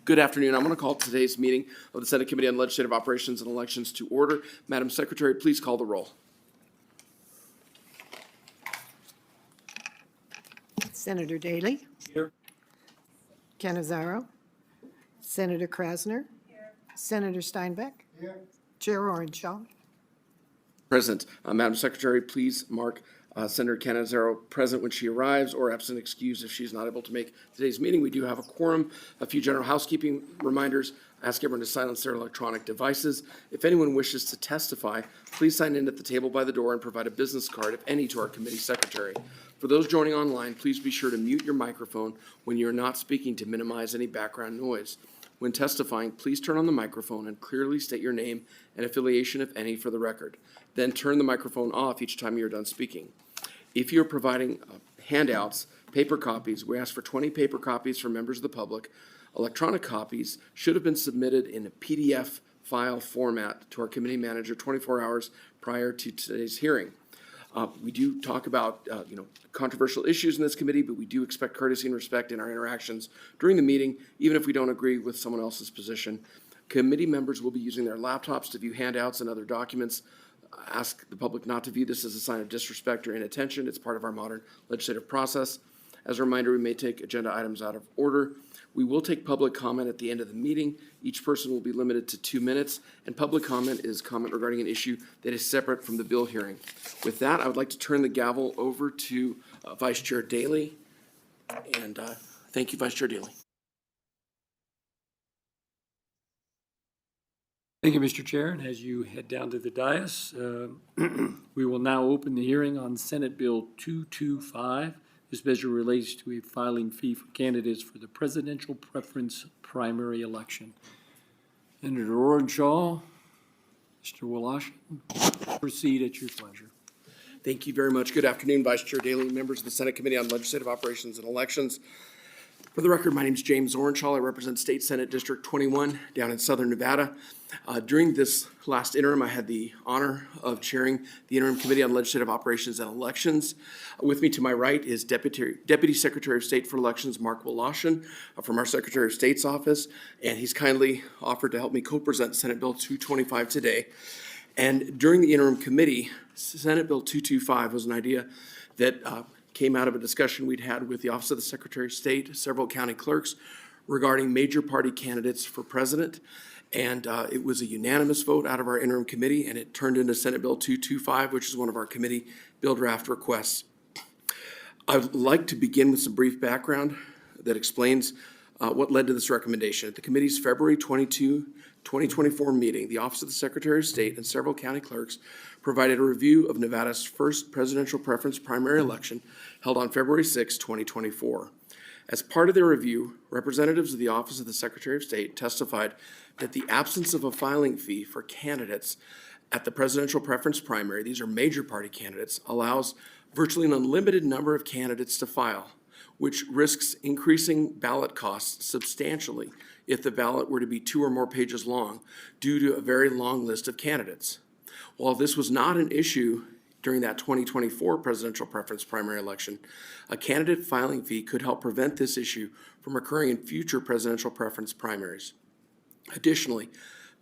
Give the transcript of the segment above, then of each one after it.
Good afternoon. I'm going to call today's meeting of the Senate Committee on Legislative Operations and Elections to order. Madam Secretary, please call the roll. Senator Daley. Here. Canizaro. Senator Krasner. Here. Senator Steinbeck. Here. Chair Orenshaw. Present. Madam Secretary, please mark Senator Canizaro present when she arrives or absent excused if she's not able to make today's meeting. We do have a quorum. A few general housekeeping reminders. I ask everyone to silence their electronic devices. If anyone wishes to testify, please sign in at the table by the door and provide a business card, if any, to our committee secretary. For those joining online, please be sure to mute your microphone when you're not speaking to minimize any background noise. When testifying, please turn on the microphone and clearly state your name and affiliation, if any, for the record. Then turn the microphone off each time you're done speaking. If you're providing handouts, paper copies, we ask for 20 paper copies for members of the public. Electronic copies should have been submitted in a PDF file format to our committee manager 24 hours prior to today's hearing. We do talk about controversial issues in this committee, but we do expect courtesy and respect in our interactions during the meeting, even if we don't agree with someone else's position. Committee members will be using their laptops to view handouts and other documents. Ask the public not to view this as a sign of disrespect or inattention. It's part of our modern legislative process. As a reminder, we may take agenda items out of order. We will take public comment at the end of the meeting. Each person will be limited to 2 minutes, and public comment is comment regarding an issue that is separate from the bill hearing. With that, I would like to turn the gavel over to Vice Chair Daley, and thank you, Vice Chair Daley. Thank you, Mr. Chair. And as you head down to the dais, we will now open the hearing on Senate Bill 225. This measure relates to a filing fee for candidates for the presidential preference primary election. Senator Orenshaw, Mr. Woloshyn, proceed at your pleasure. Thank you very much. Good afternoon, Vice Chair Daley, members of the Senate Committee on Legislative Operations and Elections. For the record, my name is James Orenshaw. I represent State Senate District 21 down in Southern Nevada. During this last interim, I had the honor of chairing the Interim Committee on Legislative Operations and Elections. With me to my right is Deputy Secretary of State for Elections, Mark Woloshyn, from our Secretary of State's office, and he's kindly offered to help me co-present Senate Bill 225 today. And during the interim committee, Senate Bill 225 was an idea that came out of a discussion we'd had with the Office of the Secretary of State, several county clerks, regarding major party candidates for president. And it was a unanimous vote out of our interim committee, and it turned into Senate Bill 225, which is one of our committee bill draft requests. I'd like to begin with some brief background that explains what led to this recommendation. At the committee's February 22, 2024 meeting, the Office of the Secretary of State and several county clerks provided a review of Nevada's first presidential preference primary election held on February 6, 2024. As part of their review, representatives of the Office of the Secretary of State testified that the absence of a filing fee for candidates at the presidential preference primary, these are major party candidates, allows virtually an unlimited number of candidates to file, which risks increasing ballot costs substantially if the ballot were to be 2 or more pages long due to a very long list of candidates. While this was not an issue during that 2024 presidential preference primary election, a candidate filing fee could help prevent this issue from occurring in future presidential preference primaries. Additionally,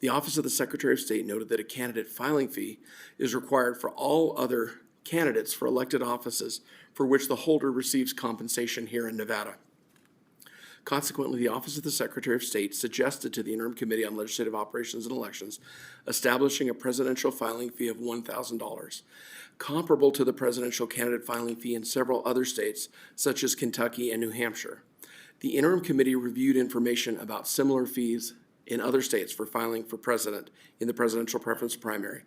the Office of the Secretary of State noted that a candidate filing fee is required for all other candidates for elected offices for which the holder receives compensation here in Nevada. Consequently, the Office of the Secretary of State suggested to the Interim Committee on Legislative Operations and Elections establishing a presidential filing fee of $1,000, comparable to the presidential candidate filing fee in several other states, such as Kentucky and New Hampshire. The Interim Committee reviewed information about similar fees in other states for filing for president in the presidential preference primary.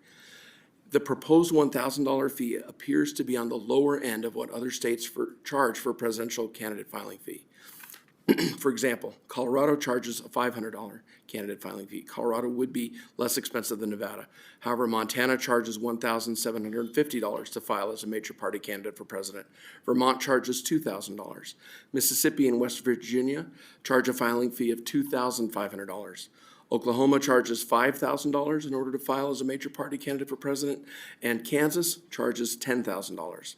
The proposed $1,000 fee appears to be on the lower end of what other states charge for a presidential candidate filing fee. For example, Colorado charges a $500 candidate filing fee. Colorado would be less expensive than Nevada. However, Montana charges $1,750 to file as a major party candidate for president. Vermont charges $2,000. Mississippi and West Virginia charge a filing fee of $2,500. Oklahoma charges $5,000 in order to file as a major party candidate for president, and Kansas charges $10,000.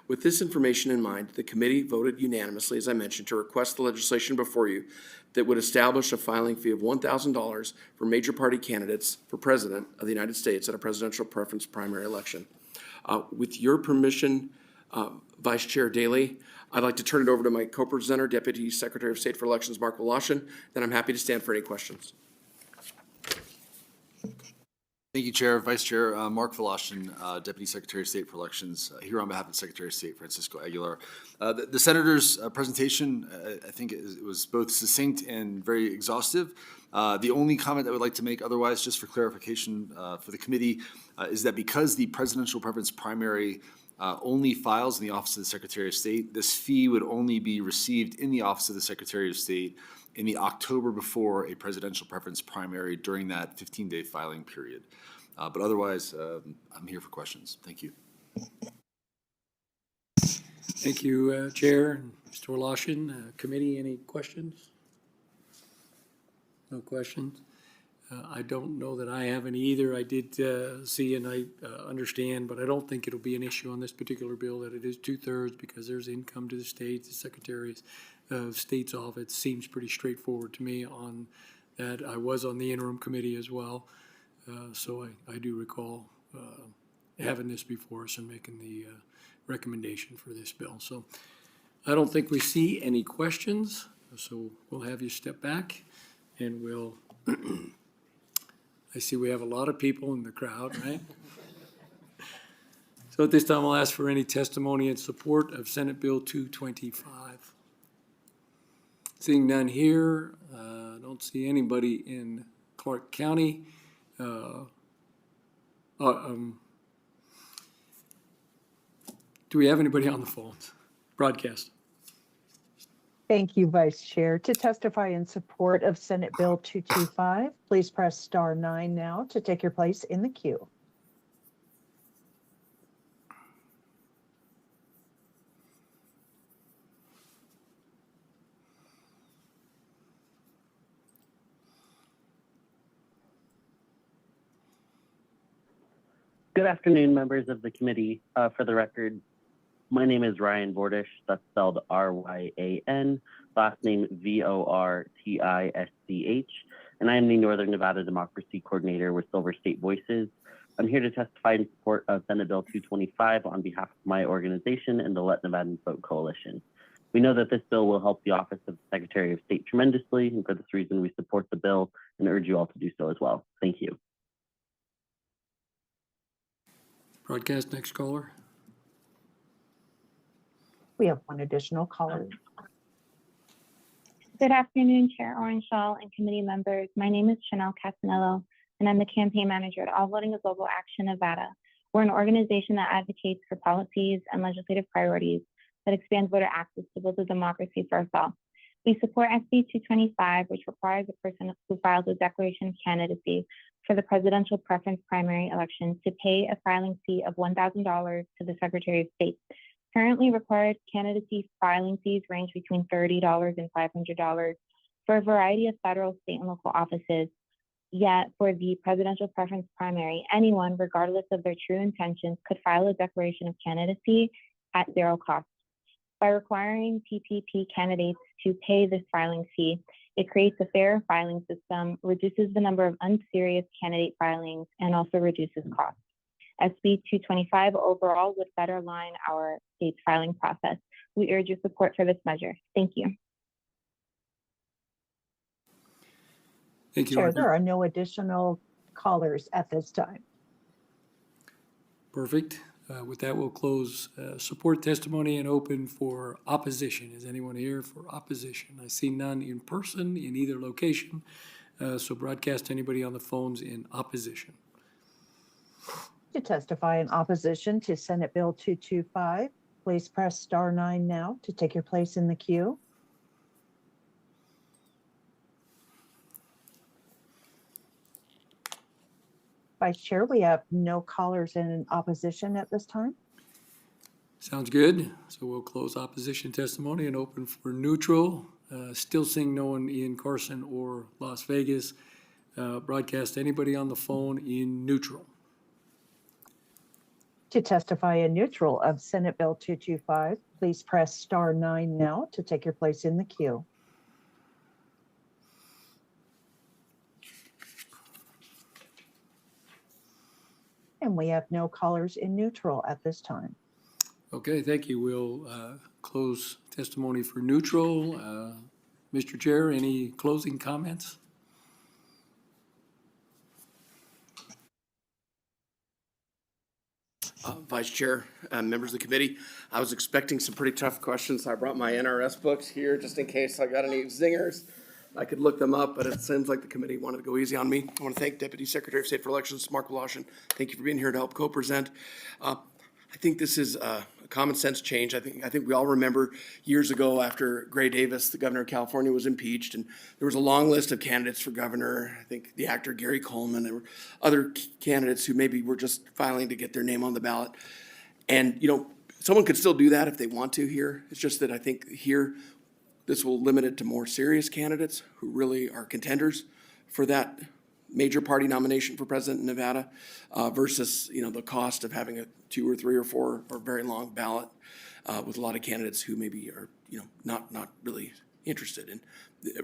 With this information in mind, the committee voted unanimously, as I mentioned, to request the legislation before you that would establish a filing fee of $1,000 for major party candidates for President of the United States at a presidential preference primary election. With your permission, Vice Chair Daley, I'd like to turn it over to my co-presenter, Deputy Secretary of State for Elections, Mark Voloshin. Then I'm happy to stand for any questions. Thank you, Chair. Vice Chair, Mark Voloshin, Deputy Secretary of State for Elections, here on behalf of Secretary of State Francisco Aguilar. The Senator's presentation, I think it was both succinct and very exhaustive. The only comment I would like to make otherwise, just for clarification for the committee, is that because the presidential preference primary only files in the Office of the Secretary of State, this fee would only be received in the Office of the Secretary of State in the October before a presidential preference primary during that 15-day filing period. But otherwise, I'm here for questions. Thank you. Thank you, Chair and Mr. Voloshin. Committee, any questions? No questions? I don't know that I have any either. I did see and I understand, but I don't think it'll be an issue on this particular bill that it is 2/3 because there's income to the state. The Secretary of State's office seems pretty straightforward to me on that. I was on the interim committee as well, so I do recall having this before us and making the recommendation for this bill. So I don't think we see any questions, so we'll have you step back and we'll I see we have a lot of people in the crowd, right? So at this time, I'll ask for any testimony in support of Senate Bill 225. Seeing none here, don't see anybody in Clark County. Do we have anybody on the phones? Broadcast. Thank you, Vice Chair. To testify in support of Senate Bill 225, please press *9 now to take your place in the queue. Good afternoon, members of the committee. For the record, my name is Ryan Vortish. That's spelled R-Y-A-N, last name V-O-R-T-I-S-C-H, and I am the Northern Nevada Democracy Coordinator with Silver State Voices. I'm here to testify in support of Senate Bill 225 on behalf of my organization and the Let Nevadans Vote Coalition. We know that this bill will help the Office of the Secretary of State tremendously, and for this reason, we support the bill and urge you all to do so as well. Thank you. Broadcast, next caller. We have one additional caller. Good afternoon, Chair Orenshaw and committee members. My name is Chanel Casanello, and I'm the campaign manager at All Voting is Local Action Nevada. We're an organization that advocates for policies and legislative priorities that expand voter access to build a democracy for us all. We support SB 225, which requires a person who files a declaration of candidacy for the presidential preference primary election to pay a filing fee of $1,000 to the Secretary of State. Currently, required candidacy filing fees range between $30 and $500 for a variety of federal, state, and local offices. Yet, for the presidential preference primary, anyone, regardless of their true intentions, could file a declaration of candidacy at zero cost. By requiring PPP candidates to pay this filing fee, it creates a fair filing system, reduces the number of unserious candidate filings, and also reduces costs. SB 225 overall would better align our state's filing process. We urge your support for this measure. Thank you. Thank you. Chair, there are no additional callers at this time. Perfect. With that, we'll close support testimony and open for opposition. Is anyone here for opposition? I see none in person in either location. So broadcast anybody on the phones in opposition. To testify in opposition to Senate Bill 225, please press *9 now to take your place in the queue. Vice Chair, we have no callers in opposition at this time. Sounds good. So we'll close opposition testimony and open for neutral. Still seeing no one in Carson or Las Vegas. Broadcast anybody on the phone in neutral. To testify in neutral of Senate Bill 225, please press star 9 now to take your place in the queue. And we have no callers in neutral at this time. Okay, thank you. We'll close testimony for neutral. Mr. Chair, any closing comments? Vice Chair, members of the committee, I was expecting some pretty tough questions. I brought my NRS books here just in case I got any zingers. I could look them up, but it seems like the committee wanted to go easy on me. I want to thank Deputy Secretary of State for Elections, Mark Voloshin. Thank you for being here to help co-present. I think this is a common sense change. I think we all remember years ago after Gray Davis, the governor of California, was impeached, and there was a long list of candidates for governor. I think the actor Gary Coleman, there were other candidates who maybe were just filing to get their name on the ballot. And, someone could still do that if they want to here. It's just that I think here, this will limit it to more serious candidates who really are contenders for that major party nomination for president in Nevada, versus, the cost of having a 2 or 3 or 4 or very long ballot with a lot of candidates who maybe are, not really interested in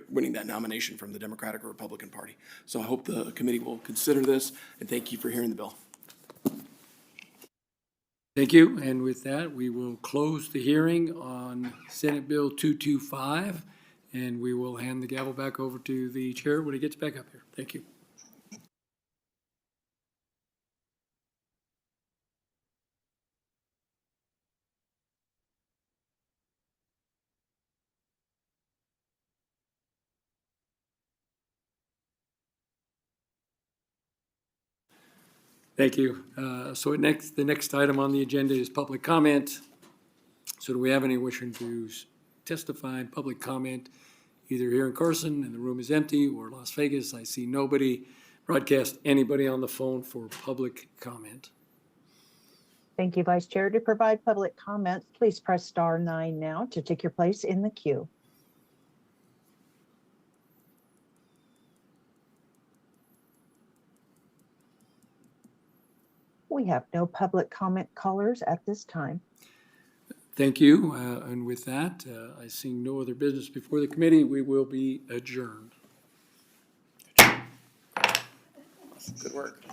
winning that nomination from the Democratic or Republican Party. So I hope the committee will consider this, and thank you for hearing the bill. Thank you. And with that, we will close the hearing on Senate Bill 225, and we will hand the gavel back over to the chair when he gets back up here. Thank you. Thank you. So the next item on the agenda is public comment. So do we have any wishing to testify in public comment, either here in Carson and the room is empty, or Las Vegas? I see nobody. Broadcast anybody on the phone for public comment. Thank you, Vice Chair. To provide public comment, please press star 9 now to take your place in the queue. We have no public comment callers at this time. Thank you. And with that, I see no other business before the committee. We will be adjourned. Good work.